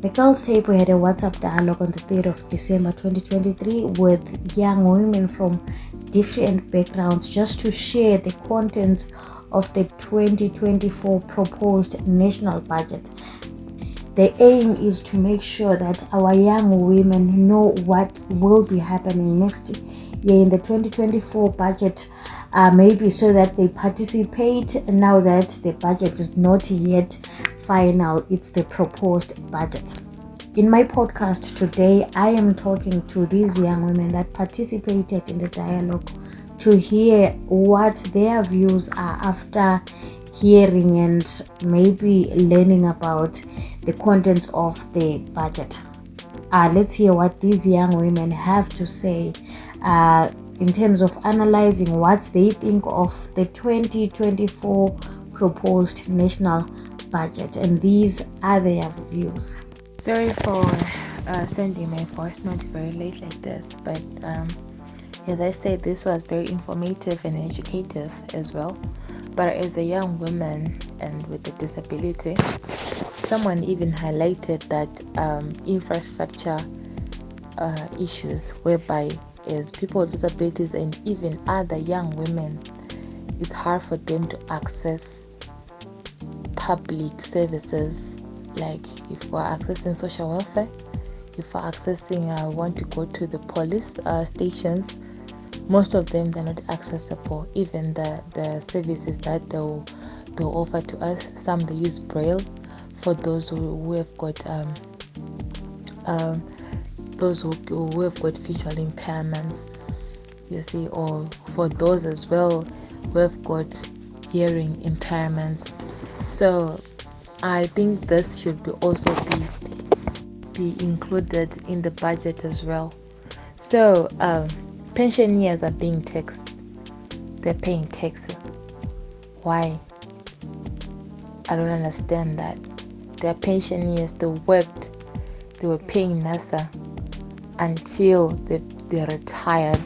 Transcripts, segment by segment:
The Girls Table had a WhatsApp dialogue on the 3rd of December 2023 with young women from different backgrounds just to share the contents of the 2024 proposed national budget. The aim is to make sure that our young women know what will be happening next year in the 2024 budget, maybe so that they participate now that the budget is not yet final, it's the proposed budget. In my podcast today, I am talking to these young women that participated in the dialogue to hear what their views are after hearing and maybe learning about the contents of the budget. Let's hear what these young women have to say in terms of analyzing what they think of the 2024 proposed national budget, and these are their views. Sorry for sending my voice note very late like this, but as I said, this was very informative and educative as well. But as a young woman and with a disability, someone even highlighted that infrastructure issues whereby as people with disabilities and even other young women, it's hard for them to access public services. Like if we're accessing social welfare, if we're accessing want to go to the police stations, most of them they're not accessible. Even the services that they'll offer to us, some they use braille for those who have got those who have got visual impairments, you see, or for those as well who have got hearing impairments. So I think this should be also be included in the budget as well. So pensioners are being taxed. They're paying taxes. Why? I don't understand that. They're pensioners. They worked. They were paying NASA until they retired.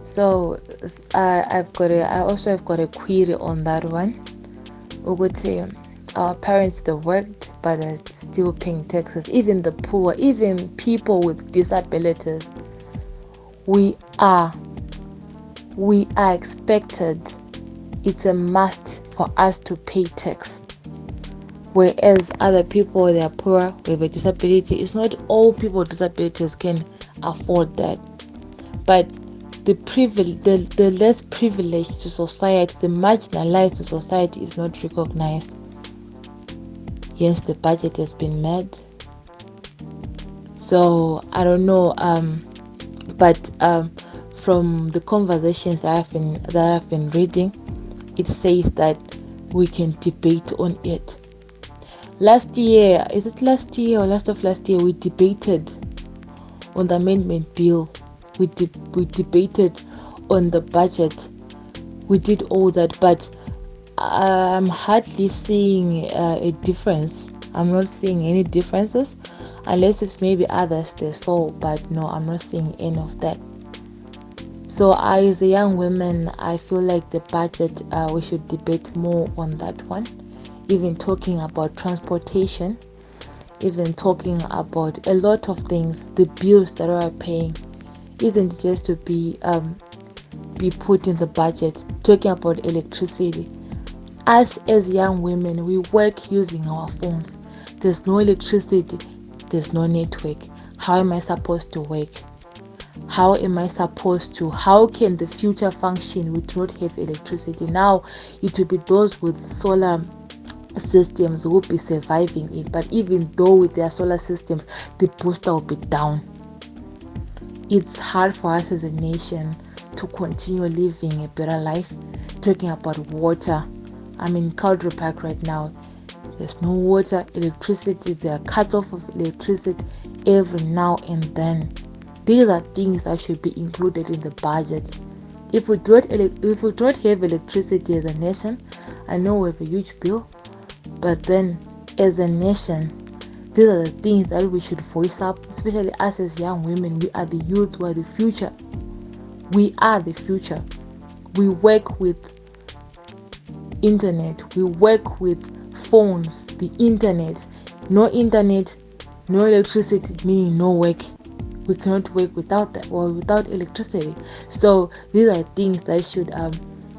So I also have got a query on that one. We would say our parents, they worked, but they're still paying taxes. Even the poor, even people with disabilities, we are expected. It's a must for us to pay tax. Whereas other people, they are poor with a disability. It's not all people with disabilities can afford that, but the less privileged to society, the marginalized to society is not recognized. Yes, the budget has been made. So I don't know, but from the conversations that I've been reading, it says that we can debate on it. Last year, is it last year or last of last year, we debated on the amendment bill. We debated on the budget. We did all that, but I'm hardly seeing a difference. I'm not seeing any differences, unless if maybe others they saw, but no, I'm not seeing any of that. So as a young woman, I feel like the budget, we should debate more on that one, even talking about transportation, even talking about a lot of things. The bills that we are paying isn't just to be put in the budget. Talking about electricity, us as young women, we work using our phones. There's no electricity, there's no network. How am I supposed to work? How can the future function? We do not have electricity. Now it will be those with solar systems who will be surviving it, but even though with their solar systems, the booster will be down. It's hard for us as a nation to continue living a better life. Talking about water, I'm in Caldro Park right now. There's no water, electricity. There are cuts off of electricity every now and then. These are things that should be included in the budget. If we don't have electricity as a nation, I know we have a huge bill, but then as a nation, these are the things that we should voice up, especially us as young women. We are the youth, we are the future. We are the future. We work with internet, we work with phones, the internet. No internet, no electricity, meaning no work. We cannot work without that or without electricity. So these are things that should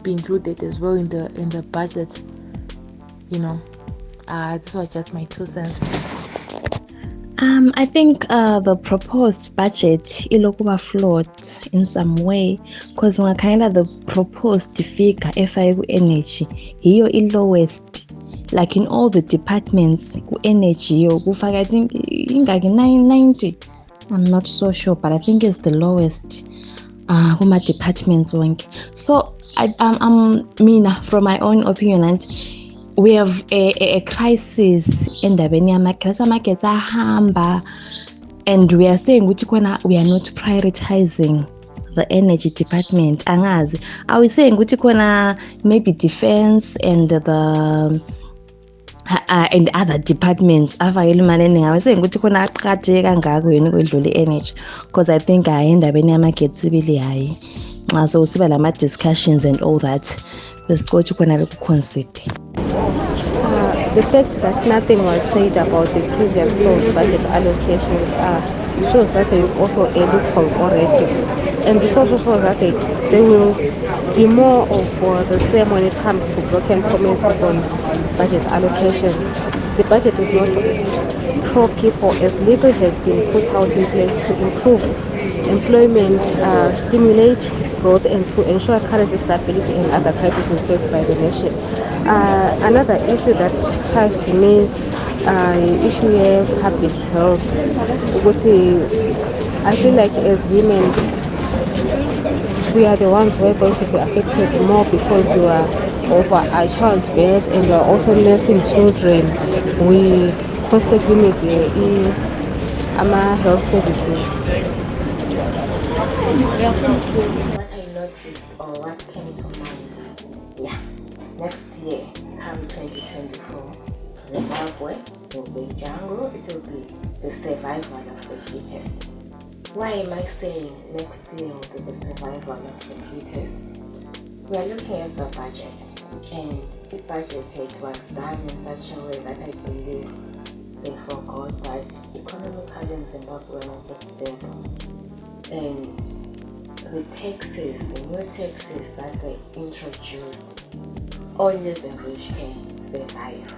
be included as well in the budget. This was just my 2 cents. I think the proposed budget ilokuba flawed in some way because the proposed figure efake energy hiyo lowest, like in all the departments energy kufaka I think ingaki 990. I'm not so sure, but I think it's the lowest kuma departments wonke. So I'm mina from my own opinion and we have a crisis endabeni yamagetsi. Amagetsi ahamba and we are saying ukuthi khona we are not prioritizing the energy department. Angazi, are we saying ukuthi khona maybe defense and the and other departments afakele imali eningi? Are we saying ukuthi khona aqakatheke kangako yini kwedlula energy? Because I think endabeni yamagetsi sibili hayi nxa sewusiba lama-discussions and all that besikothi khona bekuconsider. The fact that nothing was said about the previous flawed budget allocations shows that there is also a loophole already. And this also shows that there will be more of the same when it comes to broken promises on budget allocations. The budget is not pro-people as legal has been put out in place to improve employment, stimulate growth, and to ensure currency stability and other crises faced by the nation. Another issue that touched me, issue of public health. I feel like as women, we are the ones who are going to be affected more because we are of our childbirth and we are also nursing children. We constantly need our health services. What I noticed or what came to mind is, next year, come 2024, Zimbabwe will be jungle, it will be the survival of the fittest. Why am I saying next year will be the survival of the fittest? We are looking at the budget, and the budget was done in such a way that I believe they forgot that economically in Zimbabwe are not stable. And the taxes, the new taxes that they introduced, only the rich can survive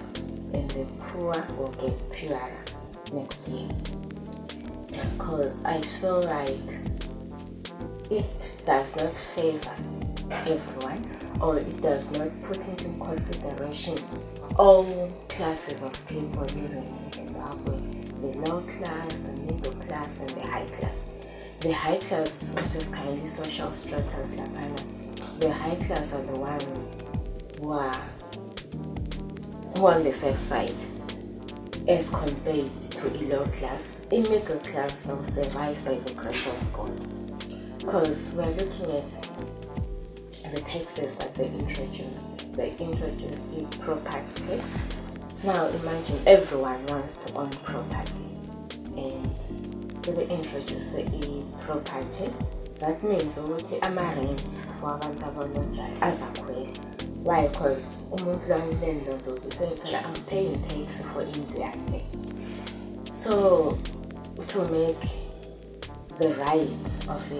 and the poor will get poorer next year. Because I feel like it does not favor everyone, or it does not put into consideration all classes of people living in Zimbabwe, the low class, the middle class, and the high class. The high class, which is kindly social stratus, the high class are the ones who are on the safe side as compared to a low class. A middle class will survive by the grace of God. Because we're looking at the taxes that they introduced. They introduced a property tax. Now imagine everyone wants to own property, and so they introduce a property. That means ukuthi ama-rents for abantu abalojayo azakhwela. Why? Because umuntu landlord will be saying, I'm paying tax for indlu yakhe. So to make the rights of a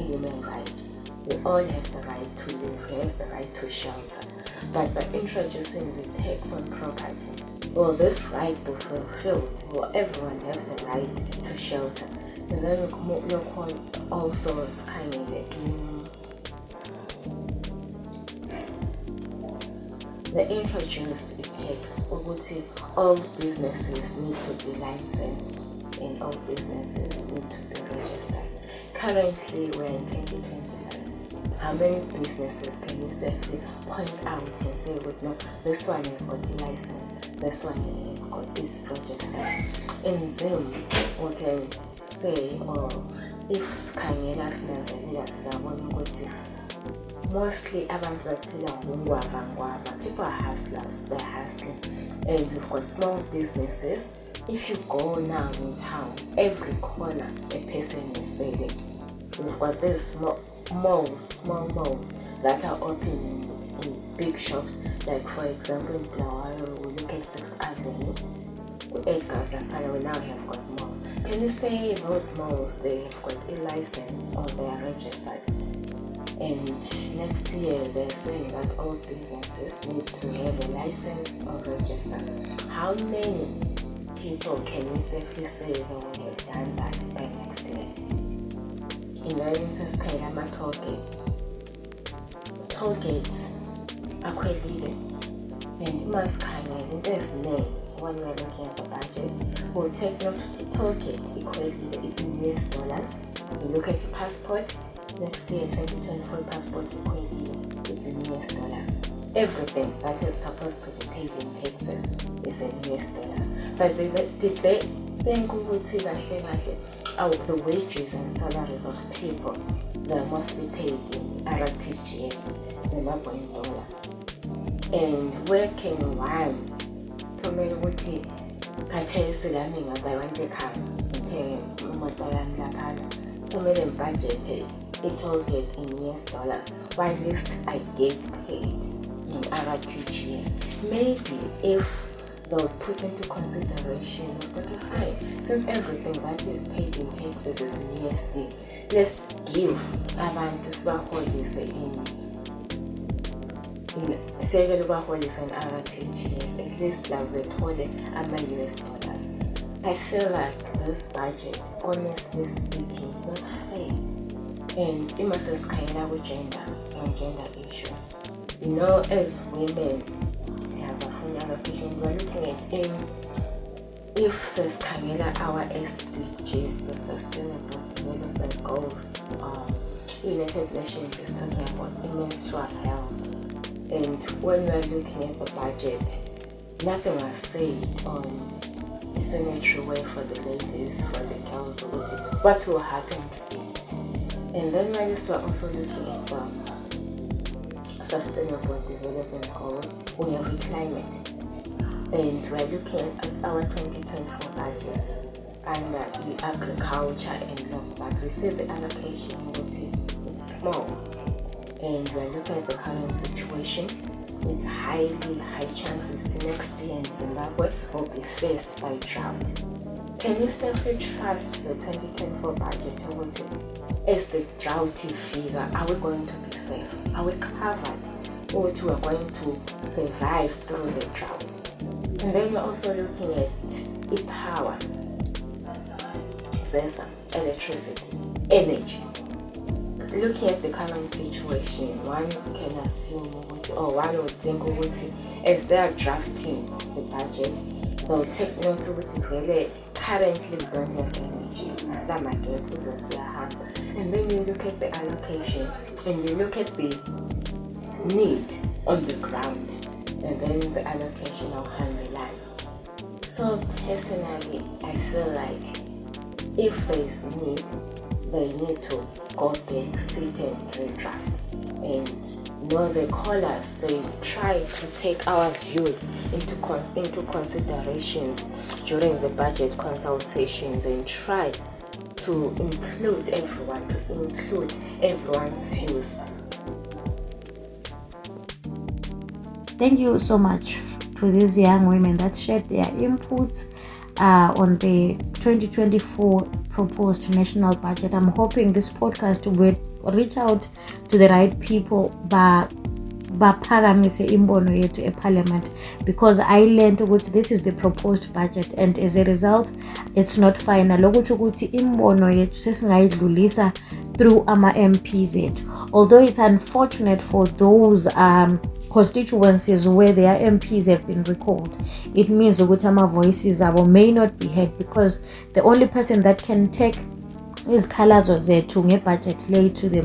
human rights, we all have the right to live, we have the right to shelter. But by introducing the tax on property, will this right be fulfilled? Will everyone have the right to shelter? And then look also kind of they introduced a tax. All businesses need to be licensed and all businesses need to be registered. Currently, we're in 2029. How many businesses can you safely point out and say, no, this one has got a license, this one has got this project? In Zim, we can say, if Kanyela stands and leaders, mostly abantu baphila ngongwava. People are hustlers, they're hustling. And we've got small businesses. If you go now in town, every corner a person is selling. We've got these small malls that are open in big shops. Like for example in Blawayo, we look at 6th Avenue. Edgar's we now have got malls. Can you say those malls, they have got a license or they are registered? And next year they're saying that all businesses need to have a license or register. How many people can we safely say they will have done that by next year? In the instance, toll gates. Toll gates are quite leading. And you must there's name when we're looking at the budget. We'll take note of the toll gate equally, it's in US dollars. You look at your passport, next year 2024 passport equally, it's in US dollars. Everything that is supposed to be paid in taxes is in US dollars. But did they think the wages and salaries of people, they're mostly paid in RTGS, Zimbabwean dollar. And where can one so many would see so many budget it all get in US dollars, while least I get paid in RTGS. Maybe if they'll put into consideration, okay, fine, since everything that is paid in taxes is in USD, let's give abantu sibaholise in RTGS, at least like they hold US dollars. I feel like this budget, honestly speaking, is not fair. And it must have kind of gender and gender issues. You know, as women, we have a full allocation. We're looking at if says our SDGs, the Sustainable Development Goals, United Nations is talking about menstrual health. And when we are looking at the budget, nothing was said on a sanitary way for the ladies, for the girls, what will happen to it. And then we're also looking at the Sustainable Development Goals. We have a climate. And we're looking at our 2024 budget under the agriculture and law. But we see the allocation, it's small. And we're looking at the current situation. It's high chances to next year in Zimbabwe will be faced by drought. Can you safely trust the 2024 budget as the droughty figure? Are we going to be safe? Are we covered? Or we are going to survive through the drought? And then we're also looking at power, electricity, energy. Looking at the current situation, one can assume, or one would think, as they are drafting the budget, they'll take note of really currently we don't have energy. And then you look at the allocation and you look at the need on the ground, and then the allocation of hand line. So personally, I feel like if there is need, they need to go back, sit and redraft. And they call us, they try to take our views into considerations during the budget consultations and try to include everyone's views. Thank you so much to these young women that shared their inputs on the 2024 proposed national budget. I'm hoping this podcast will reach out to the right people baphakamise imbono yethu eParliament, because I learned ukuthi this is the proposed budget, and as a result it's not final. Lokuthi ukuthi imbono yethu sesingayidlulisa through ama MPs ethu, although it's unfortunate for those constituencies where their MPs have been recalled. It means ukuthi ama voices abo may not be heard, because the only person that can take izikhalazo zethu ngebudget lay to the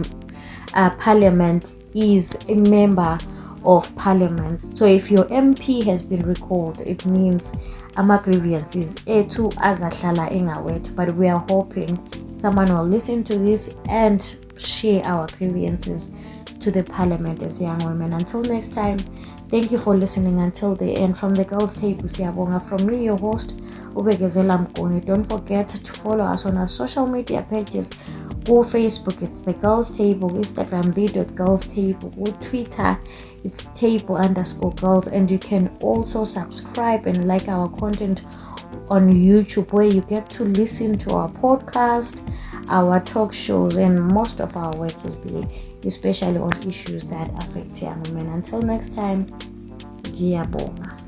Parliament is a member of Parliament. So if your MP has been recalled, it means ama grievances ethu azahlala engawethu. But we are hoping someone will listen to this and share our grievances to the Parliament as young women. Until next time, thank you for listening until the end. From the Girls Table, siyabonga. From me, your host, Bekezela Mguni. Don't forget to follow us on our social media pages. Go Facebook, it's the Girls Table. Instagram, the.girls table. Go Twitter, it's table_girls. And you can also subscribe and like our content on YouTube, where you get to listen to our podcast, our talk shows, and most of our work is there, especially on issues that affect young women. Until next time, ngiyabonga.